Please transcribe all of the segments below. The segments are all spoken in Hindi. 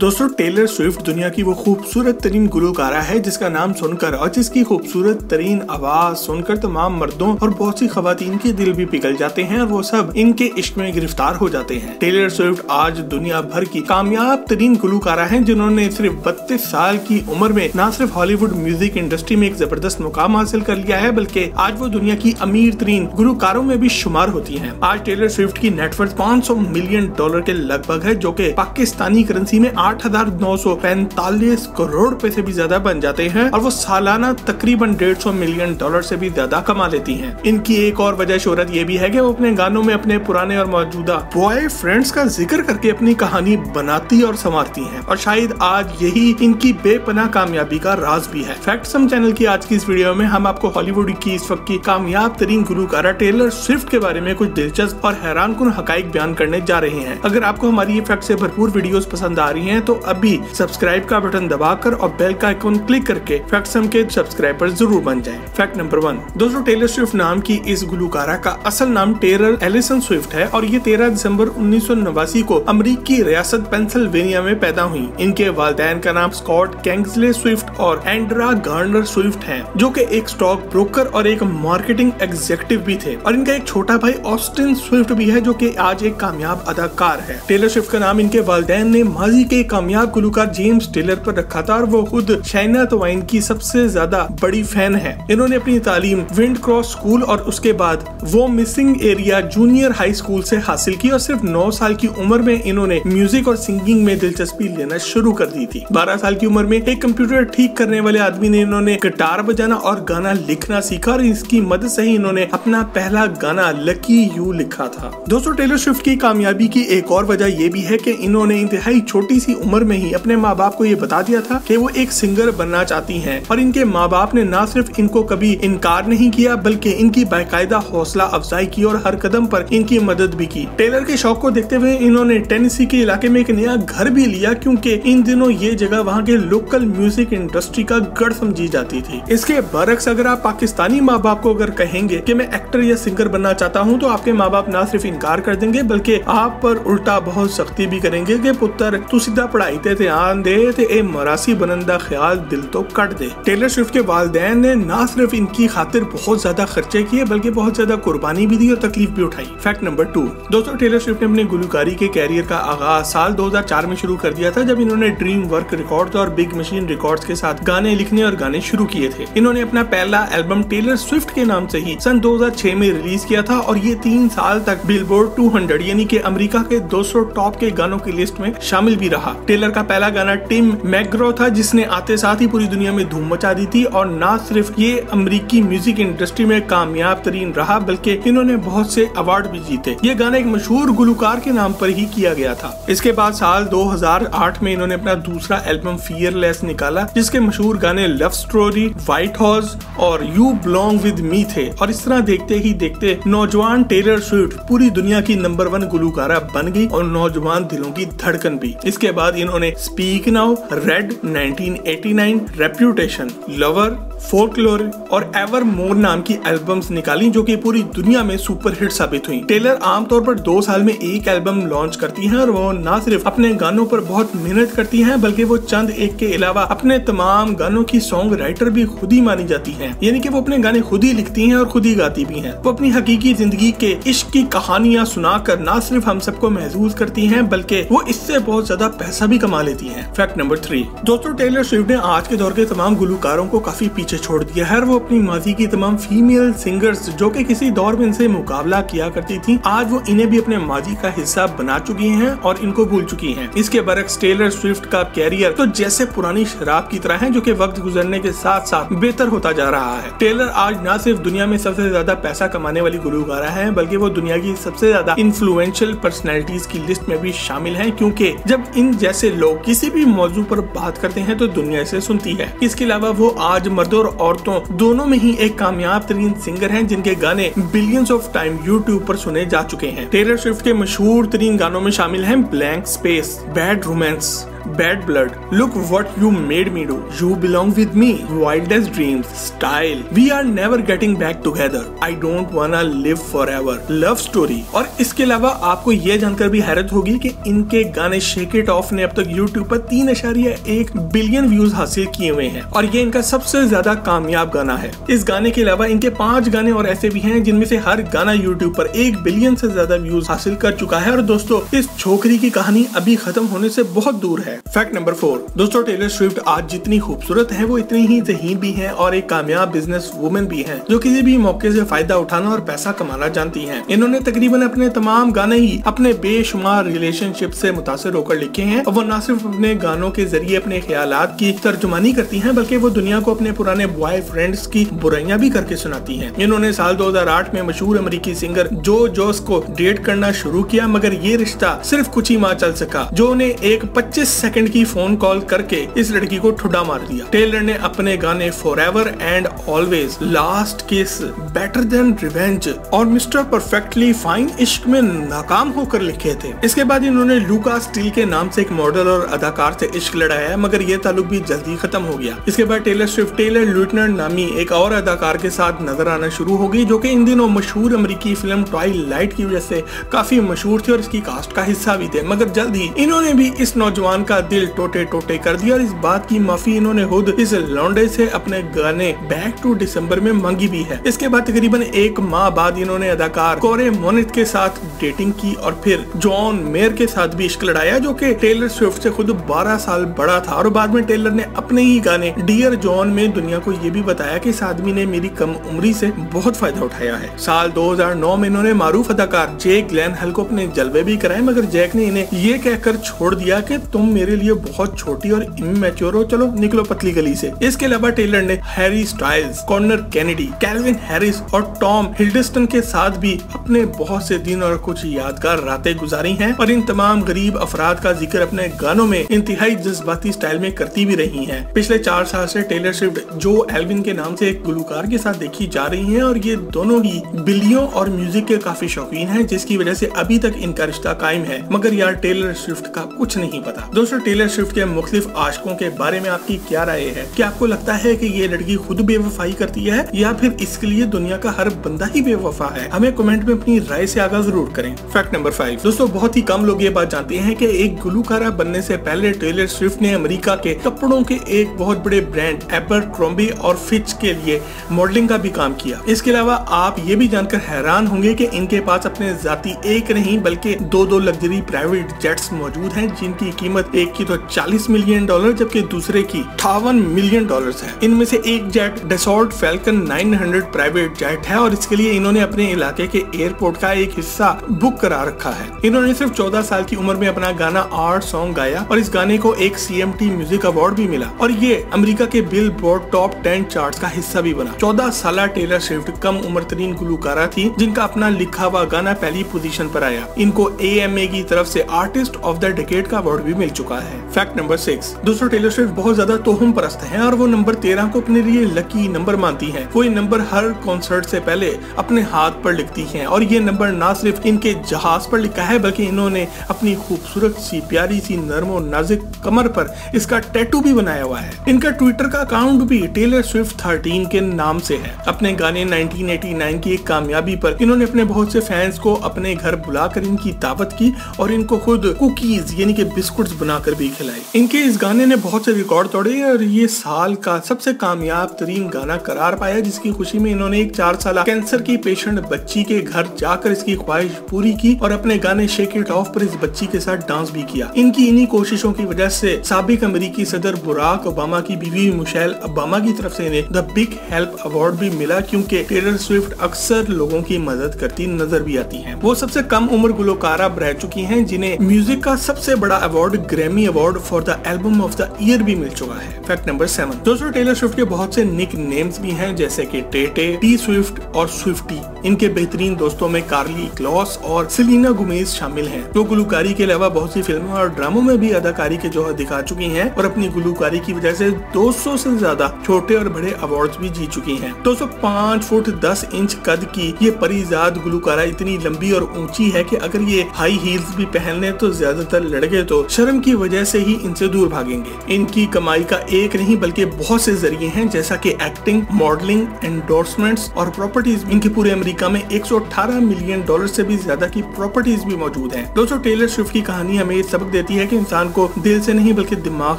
दोस्तों टेलर स्विफ्ट दुनिया की वो खूबसूरत तरीन गुलकारा है जिसका नाम सुनकर और जिसकी खूबसूरत तरीन आवाज सुनकर तमाम मर्दों और बहुत सी खवातीन के दिल भी पिघल जाते हैं और वो सब इनके इश्क में गिरफ्तार हो जाते हैं। टेलर स्विफ्ट आज दुनिया भर की कामयाब तरीन गुलकारा है जिन्होंने सिर्फ 32 साल की उम्र में न सिर्फ हॉलीवुड म्यूजिक इंडस्ट्री में एक जबरदस्त मुकाम हासिल कर लिया है बल्कि आज वो दुनिया की अमीर तरीन गुलकारों में भी शुमार होती है। आज टेलर स्विफ्ट की नेटवर्थ $500 मिलियन के लगभग है जो की पाकिस्तानी करेंसी में 8,945 करोड़ रुपए से भी ज्यादा बन जाते हैं और वो सालाना तकरीबन $150 मिलियन से भी ज्यादा कमा लेती हैं। इनकी एक और वजह शोहरत ये भी है कि वो अपने गानों में अपने पुराने और मौजूदा बॉयफ्रेंड्स का जिक्र करके अपनी कहानी बनाती और संवारती हैं और शायद आज यही इनकी बेपनाह कामयाबी का राज भी है। फैक्टसम चैनल की आज की इस वीडियो में हम आपको हॉलीवुड की इस वक्त की कामयाब तरीन गुलकारा टेलर स्विफ्ट के बारे में कुछ दिलचस्प और हैरानकुन हकाइक बयान करने जा रहे हैं। अगर आपको हमारी ये फैक्ट से भरपूर वीडियोस पसंद आ रही हैं तो अभी सब्सक्राइब का बटन दबाकर और बेल का आइकन क्लिक करके फैक्टसम के सब्सक्राइबर जरूर बन जाएं। फैक्ट नंबर 1, दोस्तों टेलर स्विफ्ट नाम की इस गुलकारा का असल नाम टेलर एलिसन स्विफ्ट है और ये 13 दिसंबर 1989 को अमेरिकी रियासत पेंसिल्वेनिया में पैदा हुई। इनके वालिदैन का नाम स्कॉट किंग्सले स्विफ्ट और एंड्रा गार्नर स्विफ्ट है जो कि एक स्टॉक ब्रोकर और एक मार्केटिंग एग्जीक्यूटिव भी थे और इनका एक छोटा भाई ऑस्टिन स्विफ्ट भी है जो कि आज एक कामयाब अदाकार है। टेलर स्विफ्ट का नाम इनके वालिदैन ने माजी के कामयाब गुलकार जेम्स टेलर पर रखा था और वो खुद शाइना तवाइन की सबसे ज्यादा बड़ी फैन है। इन्होंने अपनी तालीम विंड क्रॉस स्कूल और उसके बाद वो missing area junior high school से हासिल की और सिर्फ 9 साल की उम्र में इन्होंने म्यूजिक और सिंगिंग में दिलचस्पी लेना शुरू कर दी थी। 12 साल की उम्र में एक कंप्यूटर ठीक करने वाले आदमी ने इन्होंने गिटार बजाना और गाना लिखना सीखा और इसकी मदद से ही इन्होंने अपना पहला गाना लकी यू लिखा था। दोस्तों टेलर स्विफ्ट की कामयाबी की एक और वजह ये भी है कि इन्होंने इंतहाई छोटी सी उम्र में ही अपने माँ बाप को ये बता दिया था कि वो एक सिंगर बनना चाहती हैं और इनके माँ बाप ने न सिर्फ इनको कभी इनकार नहीं किया बल्कि इनकी बाकायदा हौसला अफजाई की और हर कदम पर इनकी मदद भी की। टेलर के शौक को देखते हुए इन्होंने टेनेसी के इलाके में एक नया घर भी लिया क्योंकि इन दिनों ये जगह वहाँ के लोकल म्यूजिक इंडस्ट्री का गढ़ समझी जाती थी। इसके बरक्स अगर आप पाकिस्तानी माँ बाप को अगर कहेंगे कि मैं एक्टर या सिंगर बनना चाहता हूँ तो आपके माँ बाप न सिर्फ इनकार कर देंगे बल्कि आप पर उल्टा बहुत सख्ती भी करेंगे कि पुत्र तू सीधा पढ़ाई ते ध्यान दे ते ए मरासी बनंदा ख्याल दिल तो कट दे। टेलर स्विफ्ट के वालिदैन ने न सिर्फ इनकी खातिर बहुत ज्यादा खर्चे किए बल्कि बहुत ज्यादा कुर्बानी भी दी और तकलीफ भी उठाई। फैक्ट नंबर 2, दोस्तों टेलर स्विफ्ट ने अपनी गुलकारी के कैरियर का आगाज साल 2004 में शुरू कर दिया था जब इन्होंने ड्रीम वर्क रिकॉर्ड्स और बिग मशीन रिकॉर्ड्स के साथ गाने लिखने और गाने शुरू किए थे। इन्होंने अपना पहला एल्बम टेलर स्विफ्ट के नाम से ही सन 2006 में रिलीज किया था और ये 3 साल तक बिलबोर्ड 200 यानी कि अमेरिका के 200 टॉप के गानों की लिस्ट में शामिल भी रहा। टेलर का पहला गाना टिम मैकग्रो था जिसने आते साथ ही पूरी दुनिया में धूम मचा दी थी और न सिर्फ ये अमेरिकी म्यूजिक इंडस्ट्री में कामयाब तरीन रहा बल्कि इन्होंने बहुत से अवार्ड भी जीते। ये गाना एक मशहूर गुलकार के नाम पर ही किया गया था। इसके बाद साल 2008 में इन्होंने अपना दूसरा एल्बम फियरलेस निकाला जिसके मशहूर गाने लव स्टोरी, व्हाइट हॉर्स और यू बिलोंग विद मी थे और इस तरह देखते ही देखते नौजवान टेलर स्विफ्ट पूरी दुनिया की नंबर 1 गुलकारा बन गई और नौजवान दिलों की धड़कन भी। इसके बाद इन्होंने speak now, red 1989, reputation, lover, folklore और एवर मोर नाम की एल्बम्स निकाली जो कि पूरी दुनिया में सुपर हिट साबित हुई। टेलर आमतौर पर 2 साल में एक एल्बम लॉन्च करती हैं और वो न सिर्फ अपने गानों पर बहुत मेहनत करती हैं बल्कि वो चंद एक के अलावा अपने तमाम गानों की सॉन्ग राइटर भी खुद ही मानी जाती हैं, यानी कि वो अपने गाने खुद ही लिखती हैं और खुद ही गाती भी हैं। वो अपनी हकीकी जिंदगी के इश्क की कहानियां सुनाकर न सिर्फ हम सबको महसूस करती हैं बल्कि वो इससे बहुत ज्यादा पैसा भी कमा लेती हैं। फैक्ट नंबर 3, दोस्तों टेलर स्विफ्ट ने आज के दौर के तमाम गुलकारों को काफी पीछे छोड़ दिया है और वो अपनी माजी की तमाम फीमेल सिंगर्स जो कि किसी दौर में इनसे मुकाबला किया करती थी आज वो इन्हें भी अपने माजी का हिस्सा बना चुकी हैं और इनको भूल चुकी हैं। इसके बरक्स टेलर स्विफ्ट का कैरियर तो जैसे पुरानी शराब की तरह है जो कि वक्त गुजरने के साथ साथ बेहतर होता जा रहा है। टेलर आज न सिर्फ दुनिया में सबसे ज्यादा पैसा कमाने वाली गुलकारा है बल्कि वो दुनिया की सबसे ज्यादा इन्फ्लुएंशियल पर्सनैलिटीज की लिस्ट में भी शामिल है क्योंकि जब इन जैसे लोग किसी भी मौजू पर बात करते हैं तो दुनिया इसे सुनती है। इसके अलावा वो आज मर्दों और औरतों दोनों में ही एक कामयाब तरीन सिंगर हैं जिनके गाने बिलियंस ऑफ टाइम यूट्यूब पर सुने जा चुके हैं। टेलर स्विफ्ट के मशहूर तरीन गानों में शामिल हैं blank space, bad romance, bad blood, look what you made me do, you belong with me, wildest dreams, style, we are never getting back together, I don't wanna live forever, love story. और इसके अलावा आपको यह जानकर भी हैरत होगी कि इनके गाने शेक इट ऑफ ने अब तक यूट्यूब पर 3.1 बिलियन व्यूज हासिल किए हुए हैं और ये इनका सबसे ज्यादा कामयाब गाना है। इस गाने के अलावा इनके 5 गाने और ऐसे भी हैं जिनमें से हर गाना यूट्यूब पर 1 बिलियन से ज्यादा व्यूज हासिल कर चुका है। और दोस्तों, इस छोकरी की कहानी अभी खत्म होने से बहुत दूर है। फैक्ट नंबर 4, दोस्तों टेलर स्विफ्ट आज जितनी खूबसूरत है वो इतनी ही ज़हीन भी है और एक कामयाब बिजनेस वुमेन भी है जो किसी भी मौके से फायदा उठाना और पैसा कमाना जानती है। इन्होंने तकरीबन अपने तमाम गाने ही अपने बेशुमार रिलेशनशिप से मुतासिर होकर लिखे हैं और वो न सिर्फ अपने गानों के जरिए अपने ख्यालात की तर्जुमानी करती हैं बल्कि वो दुनिया को अपने पुराने बॉयफ्रेंड्स की बुराइयां भी करके सुनाती हैं। इन्होंने साल 2008 में मशहूर अमेरिकी सिंगर जो जोस को डेट करना शुरू किया, मगर ये रिश्ता सिर्फ कुछ ही माह चल सका। जो ने एक 25 सेकंड की फोन कॉल करके इस लड़की को ठुड्डा मार दिया। टेलर ने अपने गाने फॉरएवर एंड ऑलवेज, लास्ट किस, बेटर देन रिवेंज और मिस्टर परफेक्टली फाइन इश्क में नाकाम होकर लिखे थे। इसके बाद इन्होंने लूका स्टील के नाम से एक मॉडल और अदाकार से इश्क लड़ाया, मगर ये ताल्लुक भी जल्दी खत्म हो गया। इसके बाद टेलर स्विफ्ट टेलर लुटनर नामी एक और अदाकार के साथ नजर आना शुरू हो गई जो कि इन दिनों मशहूर अमेरिकी फिल्म ट्वाइलाइट की वजह से काफी मशहूर थी और इसकी कास्ट का हिस्सा भी थे। मगर जल्द ही इन्होंने भी इस नौजवान का दिल टोटे टोटे कर दिया और इस बात की माफी इन्होंने खुद इस लौंडे से अपने गाने बैक टू दिसंबर में मांगी भी है। इसके बाद तकरीबन 1 माह बाद इन्होंने अदाकार कोरे मोनिथ के साथ डेटिंग की और फिर जॉन मेयर के साथ भी इश्क लड़ाया जो कि टेलर स्विफ्ट से खुद 12 साल बड़ा था। और बाद में टेलर ने अपने ही गाने डियर जॉन में दुनिया को ये भी बताया कि इस आदमी ने मेरी कम उम्री से बहुत फायदा उठाया है। साल 2009 में इन्होंने मारूफ अदाकार जैक ग्लेनहेल को अपने जलवे भी कराए, मगर जैक ने इन्हें ये कहकर छोड़ दिया कि तुम मेरे लिए बहुत छोटी और इमैच्योर हो, चलो निकलो पतली गली से। इसके अलावा टेलर ने Harry Styles, Conor Kennedy, Calvin Harris और टॉम हिडलस्टन के साथ भी अपने बहुत से दिन और कुछ यादगार रातें गुजारी हैं और इन तमाम गरीब अफराद का जिक्र अपने गानों में इंतहाई जज्बाती स्टाइल में करती भी रही हैं। पिछले 4 साल से टेलर स्विफ्ट जो एल्विन के नाम से एक गुलकार के साथ देखी जा रही हैं और ये दोनों ही बिल्लियों और म्यूजिक के काफी शौकीन हैं, जिसकी वजह से अभी तक इनका रिश्ता कायम है। मगर यार टेलर स्विफ्ट का कुछ नहीं पता। दोस्तों, टेलर स्विफ्ट के मुख्तलिफ आशिकों के बारे में आपकी क्या राय है? क्या आपको लगता है कि ये लड़की खुद बेवफाई करती है या फिर इसके लिए दुनिया का हर बंदा ही बेवफा है? हमें कमेंट में अपनी राय से आगाह जरूर करें। फैक्ट नंबर 5, दोस्तों बहुत ही कम लोग ये बात जानते हैं कि एक गुलकारा बनने से पहले टेलर स्विफ्ट ने अमेरिका के कपड़ों के एक बहुत बड़े ब्रांड एबरक्रॉम्बी और फिच के लिए मॉडलिंग का भी काम किया। इसके अलावा आप ये भी जानकर हैरान होंगे कि इनके पास अपने जाती एक नहीं बल्कि 2 लग्जरी प्राइवेट जेट्स मौजूद हैं, जिनकी कीमत एक की तो $40 मिलियन जबकि दूसरे की $58 मिलियन है। इनमें से एक jet Dassault falcon 900 private jet है और इसके लिए इन्होंने अपने इलाके के एयरपोर्ट का एक हिस्सा बुक करा रखा है। इन्होंने सिर्फ 14 साल की उम्र में अपना गाना आर्ट सॉन्ग गाया और इस गाने को एक CMT म्यूजिक अवार्ड भी मिला और ये अमेरिका के बिलबोर्ड टॉप 10 चार्ट्स का हिस्सा भी बना। 14 साल टेलर स्विफ्ट कम उम्र तरीन गुलकारा थी जिनका अपना लिखा हुआ गाना पहली पोजीशन पर आया। इनको AMA की तरफ से आर्टिस्ट ऑफ द डेकेड का अवार्ड भी मिल चुका है। फैक्ट नंबर 6, दोस्तों टेलर स्विफ्ट बहुत ज्यादा तोहम परस्त है और वो नंबर 13 को अपने लिए लकी नंबर मानती है। वो ये नंबर हर कॉन्सर्ट से पहले अपने हाथ पर लिखती है और ये नंबर ना सिर्फ इनके जहाज पर लिखा है बल्कि इन्होंने अपनी खूबसूरत सी प्यारी सी नर्म और नाजुक कमर पर इसका टैटू भी बनाया हुआ है। इनका ट्विटर का अकाउंट भी टेलर स्विफ्ट 13 के नाम से है। अपने गाने 1989 की एक कामयाबी पर इन्होंने अपने बहुत से फैंस को अपने घर बुलाकर इनकी दावत की और इनको खुद कुकीज यानी कि बिस्कुट्स बनाकर भी खिलाए। इनके इस गाने ने बहुत से रिकॉर्ड तोड़े और ये साल का सबसे कामयाब तरीन गाना करार पाया, जिसकी खुशी में इन्होंने एक 4 साल कैंसर की पेशेंट बच्ची के घर जाकर इसकी ख्वाहिश पूरी की और अपने गाने शेक इट ऑफ पर इस बच्ची के साथ डांस भी किया। इनकी इन्हीं कोशिशों की वजह से साबिक अमेरिकी सदर बराक ओबामा की बीवी मिशेल ओबामा की तरफ से इन्हें द बिग हेल्प अवार्ड भी मिला, क्योंकि टेलर स्विफ्ट अक्सर लोगों की मदद करती नजर भी आती हैं। वो सबसे कम उम्र गुलकारा रह चुकी हैं जिन्हें म्यूजिक का सबसे बड़ा award Grammy award for the album of the year भी मिल चुका है। फैक्ट नंबर 7, दोस्तों टेलर स्विफ्ट के बहुत से निक नेम्स भी हैं जैसे कि टेटे, टी स्विफ्ट और स्विफ्टी। इनके बेहतरीन दोस्तों में कार्ली क्लॉस और सेलिना गोमेज शामिल हैं। वो गुलकारी के अलावा बहुत सी फिल्मों और ड्रामों में भी अदाकारी के जोहर दिखा चुकी हैं और अपनी गुलकारी की वजह से 200 से ज्यादा छोटे और बड़े अवार्ड्स भी जीत चुकी हैं। 205 फुट 10 इंच कद की ये परिजाद गुलकारा इतनी लंबी और ऊंची है कि अगर ये हाई हील्स भी पहन ले तो ज्यादातर लड़के तो शर्म की इनकी वजह से ही इनसे दूर भागेंगे। इनकी कमाई का एक नहीं बल्कि बहुत से जरिए हैं, जैसा कि एक्टिंग, मॉडलिंग, एंडोर्समेंट्स और प्रॉपर्टीज। इनकी पूरे अमेरिका में 118 मिलियन डॉलर से भी ज्यादा की प्रॉपर्टीज भी मौजूद हैं। दोस्तों, टेलर स्विफ्ट की कहानी हमें ये सबक देती है कि इंसान को दिल से नहीं बल्कि दिमाग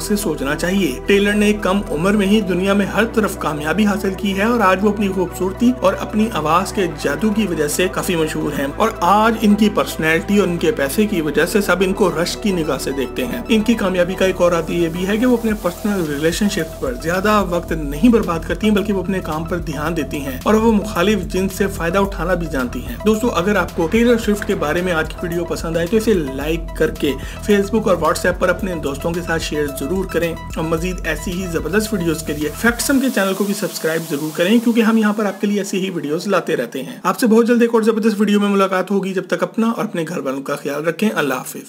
से सोचना चाहिए। टेलर ने कम उम्र में ही दुनिया में हर तरफ कामयाबी हासिल की है और आज वो अपनी खूबसूरती और अपनी आवाज के जादू की वजह से काफी मशहूर हैं। और आज इनकी पर्सनैलिटी और इनके पैसे की वजह से सब इनको रश की निगाह से देखते हैं। इनकी कामयाबी का एक और राज ये भी है कि वो अपने पर्सनल रिलेशनशिप पर ज्यादा वक्त नहीं बर्बाद करती हैं, बल्कि वो अपने काम पर ध्यान देती हैं और वो मुखालिफ जिन्स से फायदा उठाना भी जानती हैं। दोस्तों, अगर आपको टेलर स्विफ्ट के बारे में आज की वीडियो पसंद आए तो इसे लाइक करके फेसबुक और व्हाट्सएप पर अपने दोस्तों के साथ शेयर जरूर करें और मजीद ऐसी ही जबरदस्त वीडियोस के लिए फैक्टसम के चैनल को भी सब्सक्राइब जरूर करें, क्योंकि हम यहाँ पर आपके लिए ऐसी ही वीडियोस लाते रहते हैं। आपसे बहुत जल्द एक और जबरदस्त वीडियो में मुलाकात होगी। जब तक अपना और अपने घर वालों का ख्याल रखें। अल्लाह हाफिज।